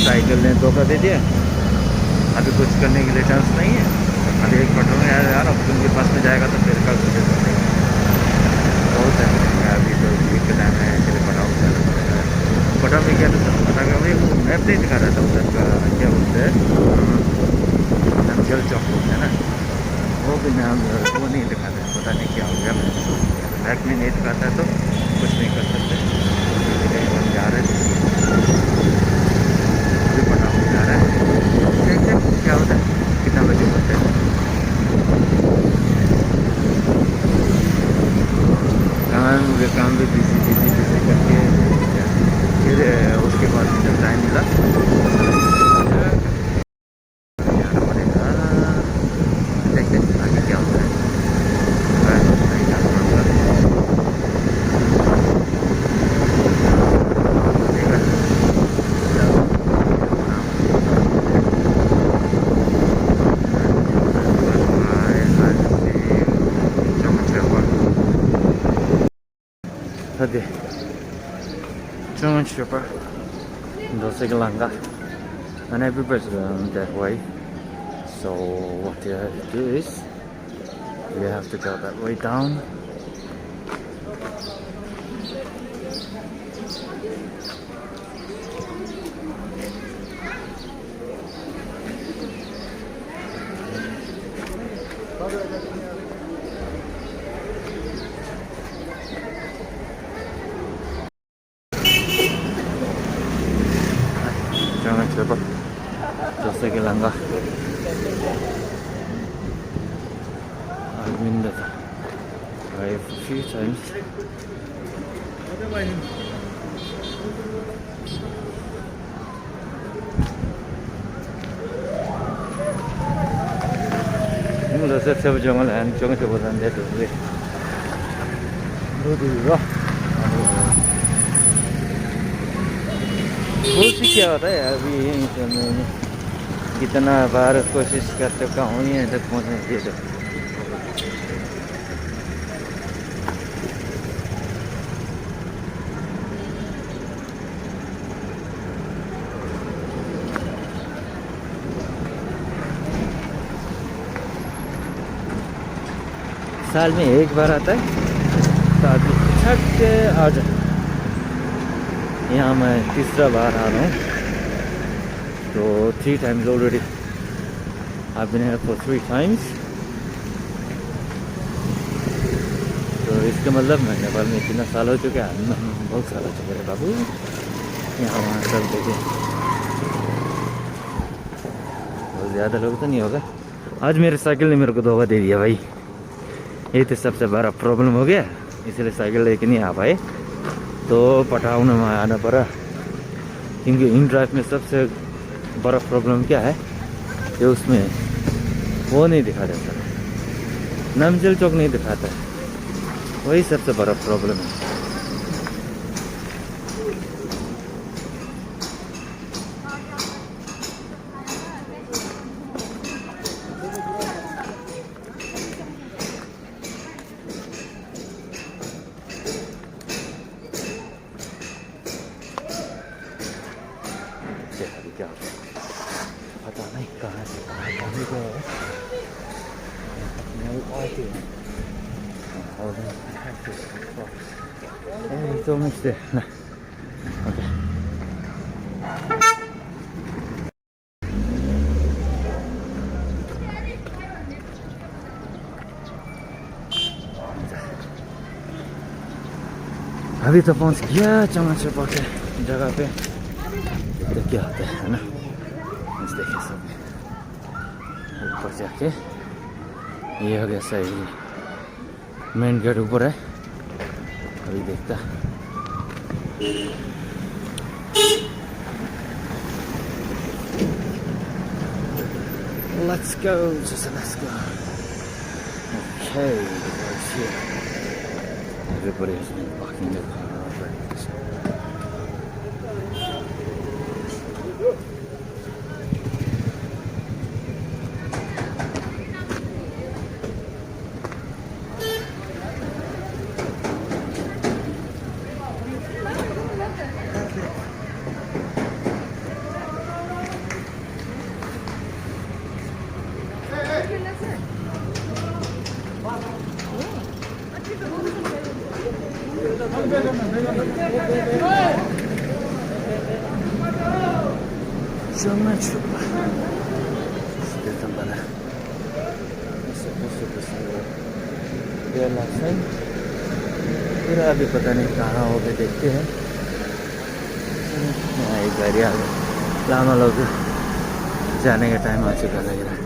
Cycle ने धोखा दे दिया। अभी कुछ करने के लिए चांस नहीं है। अभी एक पटों यार यार अब उनके पास में जाएगा तो फिर कल सुबह बहुत टाइम लगेगा। अभी तो वीक का टाइम है, चलिए पटाओ जाना पड़ेगा। पटा में क्या था पटा का भाई वो मैप नहीं दिखा रहा था उधर का, क्या बोलते हैं जल चौक है ना, वो भी नाम वो नहीं दिखाता है। पता नहीं क्या हो गया, मैप में नहीं दिखाता है तो कुछ नहीं कर सकते। हम जा रहे थे अभी पटाओ जा रहे हैं, देखते क्या होता है, कितना बजे होते हैं। काम भी बिजी करके फिर उसके बाद जब टाइम मिला जाना पड़ेगा। देखते आगे क्या होता है। नहीं जाना पड़ेगा। Hadi Chonga Chodpa, losar, and everybody's going that way. So what you have to do is you have to go that way down. Chonga Chodpa, losar. I've been there a few times. losar सब जंगल है, Chonga Chodpa जाते हैं तो कोशिश क्या होता है अभी कितना बार कोशिश करते कहाँ नहीं है तक पहुँचने के लिए। साल में एक बार आता है शादी छठ के आज यहाँ मैं तीसरा बार आ रहा हूँ। तो 3 times already I've been here for 3 times। तो इसका मतलब मैं नेपाल में इतना साल हो चुका है, बहुत साल हो चुका है बाबू। यहाँ वहाँ सब देखे बहुत ज़्यादा लोग तो नहीं होगा। आज मेरे साइकिल ने मेरे को धोखा दे दिया भाई, ये तो सबसे बड़ा प्रॉब्लम हो गया। इसलिए साइकिल लेके नहीं आ पाए तो पटाउन में आना पड़ा। क्योंकि इन ड्राइव में सबसे बड़ा प्रॉब्लम क्या है कि उसमें वो नहीं दिखा देता, नामजल चौक नहीं दिखाता है, वही सबसे बड़ा प्रॉब्लम है। क्या पता नहीं कहाँ से कहाँ जाने का है। It's almost there. No. Okay. अभी तो पहुंच गया चोंगा चोपा के जगह पे। तो क्या होता है ना, इस देखिए सब ऊपर जाके ये हो गया सही, मेन गेट ऊपर है। अभी देखता let's go, just let's go. Okay, right here. Everybody has been parking their car already. Chonga Chodpa Tibetan bana फिर अभी पता नहीं कहाँ हो गए देखते हैं यहाँ एक गाड़ी आ गई लामा लोग जाने का टाइम आ चुका लग रहा है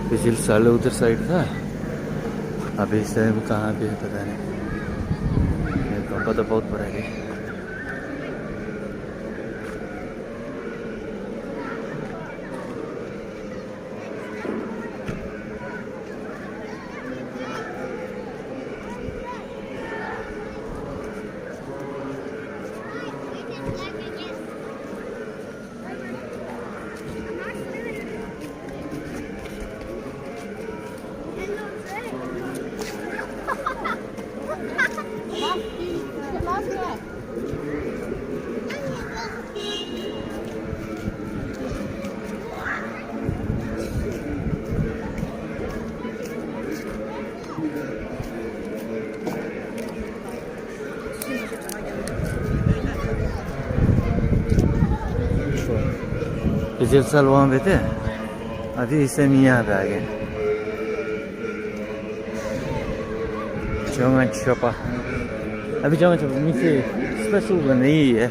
पिछले साल उधर साइड था अभी इस टाइम कहाँ पे है पता नहीं कंपा तो बहुत बड़ा है पिछले साल वहाँ पे थे अभी इस टाइम यहाँ पे आ गए चोंगा छोपा अभी चोंगा छोपा नीचे स्पेशल नहीं है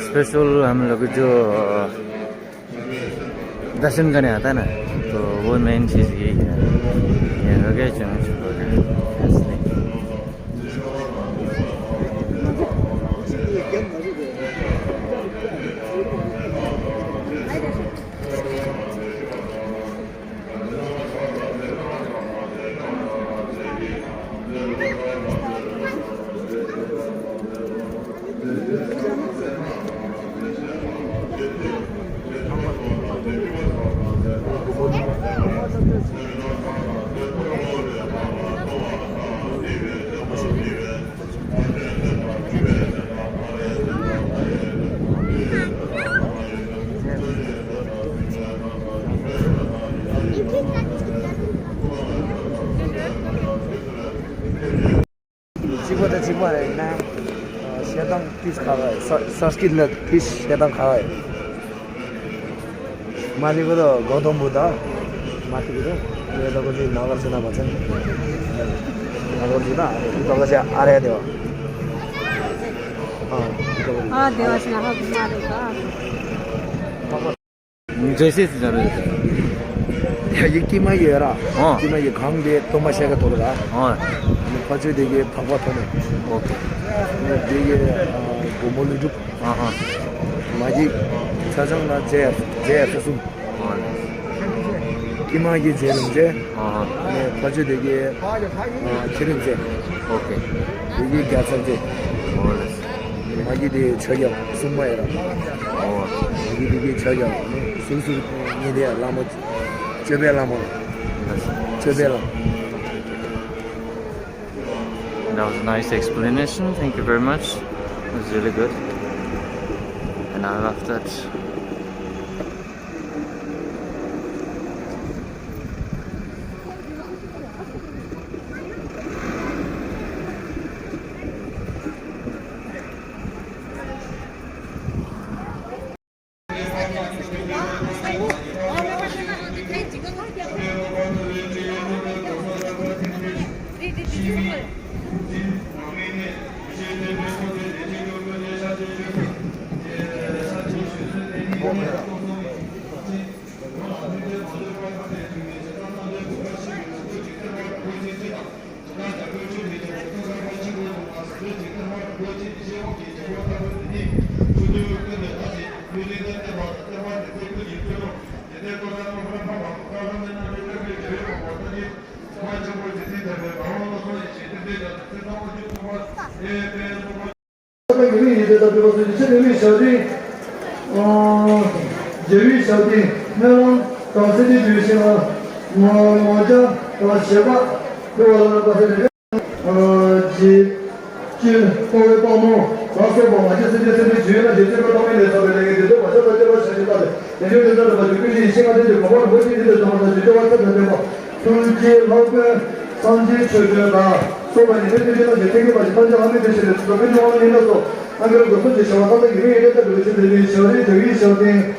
स्पेशल हम लोग जो दर्शन करने आता है ना तो वो मेन चीज़ यही है ये हो गया चोंगा छोपा फिश खावा है संस्कृत फिश शेतम खावा है मालिको त गौतम बुद्ध माथिको चाहिँ यो तपाईँको चाहिँ नगरसेना भन्छ नि नगर बुद्ध तपाईँको चाहिँ आर्य देव जैसे 이 끼마기라 끼마기 강대 도마시아가 돌아가 파주 되게 파파토네 되게 고몰루죽 마지 사정나 제스숨 끼마기 제는제 파주 되게 기름제 오케이 되게 가서제 마기디 저격 숨마이라 이게 저격 순수에 대한 라모 That was a nice explanation. Thank you very much. It was really good. And I love that. 소반이 대표적으로 대표가 마지막에 하는 대신에 그런 경우는 있어서 안 그래도 그것이 저하고 이외에 그것이 되는 시절에 저희 시절에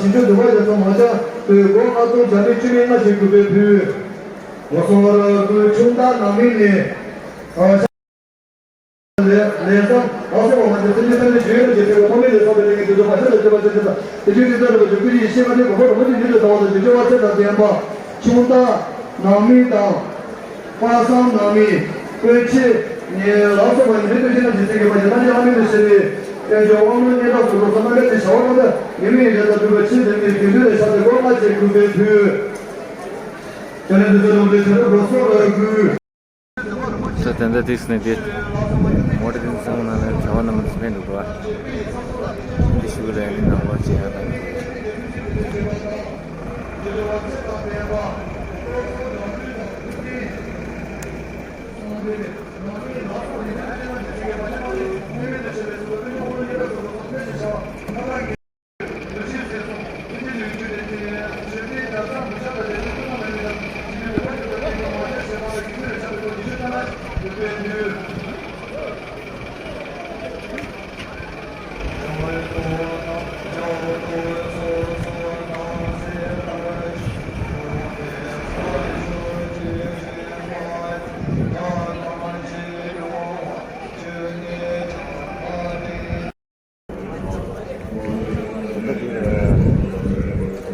신경 좋아져서 맞아 그 뭐가도 전에 주민가 제급에 그 어서라 그 중단 남인이 내서 어서 먼저 들리는 주의를 제대로 보내는 소리를 좀 하셔도 좋겠다. 이제부터 저기 시간에 그걸 먼저 이제 더 이제 와서 대한 중단 남이다. 화상 남이 그렇지 예 어서 먼저 해주시는 지식이 먼저 하는 것이 요거는 얘가 그거 선물을 저거는 이미 저도 그거 친구들이 그들을 사서 고마지 그 저는 우리 저로 그 So then that is the more than someone and John and spend over. This will end in what you have.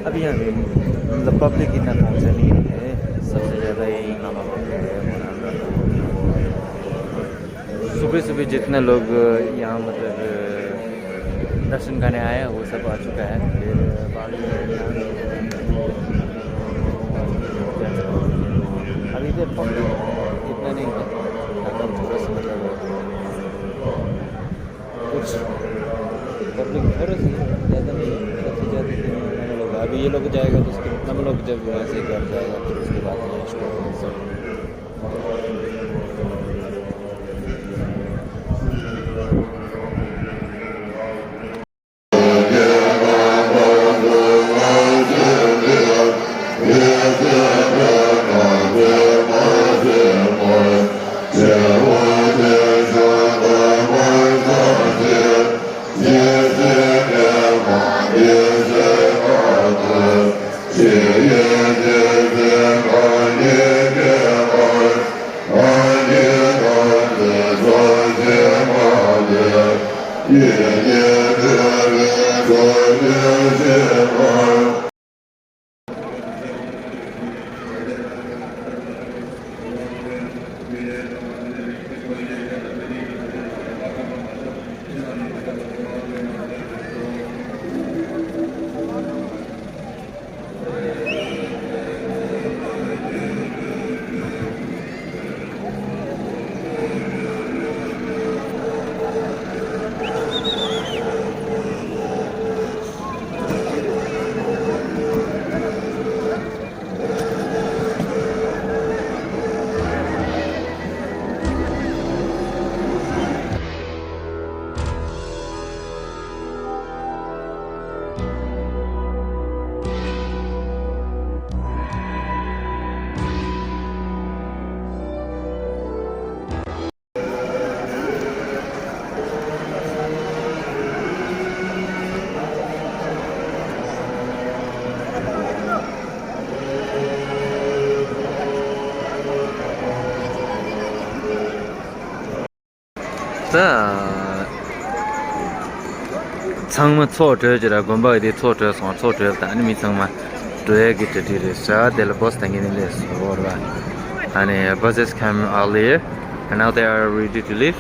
अभी यहाँ मतलब public इतना पहुँचा नहीं है सबसे ज़्यादा यही मामा बाप है सुबह सुबह जितने लोग यहाँ मतलब दर्शन करने आए वो सब आ चुका है फिर अभी इधर पब्लिक इतना नहीं है मतलब थोड़ा सा मतलब कुछ पब्लिक थोड़ा सा ज़्यादा नहीं सबसे ज़्यादा अभी ये लोग जाएगा तो उसके हम लोग जब वहाँ से घर जाएगा तो उसके बाद ये सब 창문 초저지라 건바이데 초저서 초저다 아니면 창문 드래기 드디르사 델 버스 당기는데 소르바 아니 buses came earlier and now they are ready to leave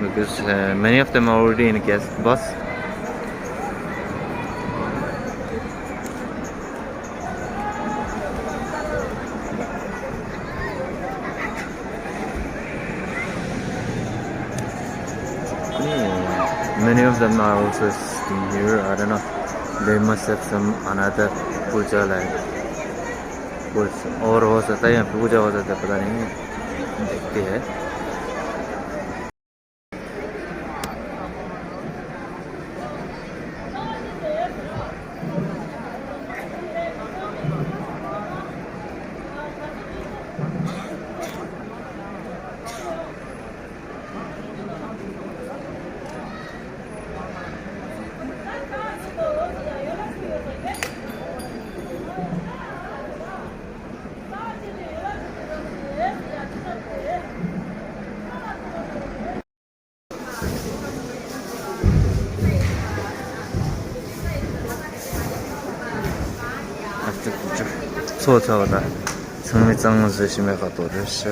because many of them are already in a guest bus. Many of them are also staying here. I don't know. They must have some another puja like कुछ और हो सकता है या पूजा हो सकता है पता नहीं देखते हैं. 错错的，从没脏是什么好多的事。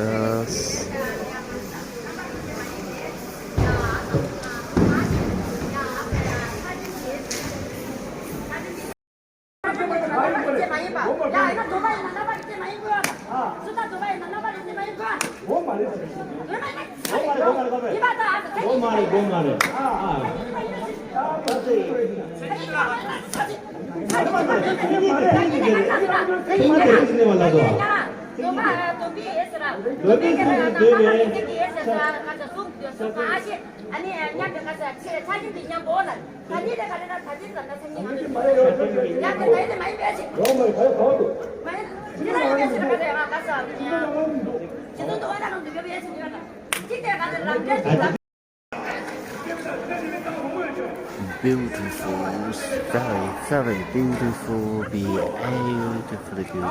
Beautiful, very, very beautiful, beautifully beautiful.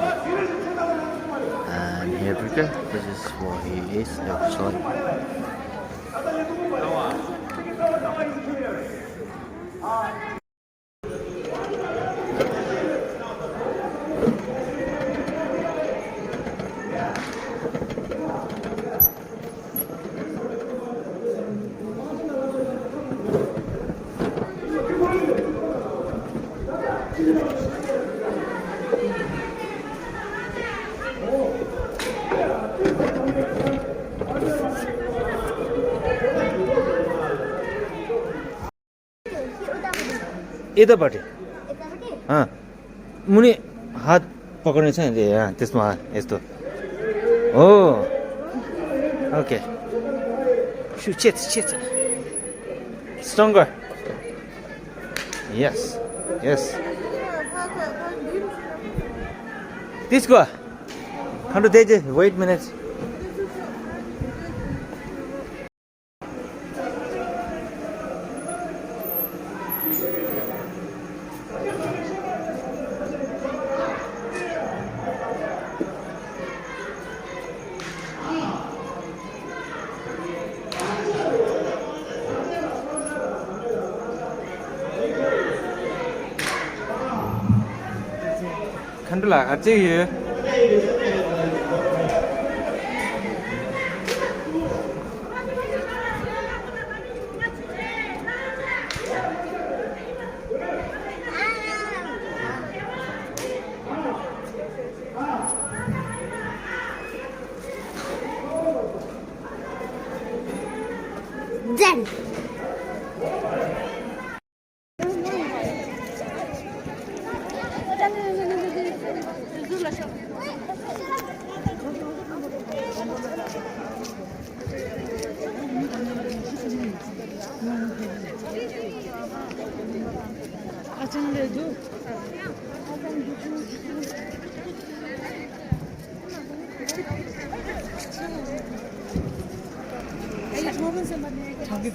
And here we go. This is what he is actually. यतापट्टि मुनि हात पक्रिने छ नि यहाँ त्यसमा यस्तो हो ओके shit stronger yes त्यसको खण्ड त्यही wait minutes Khantula at you. Then 자기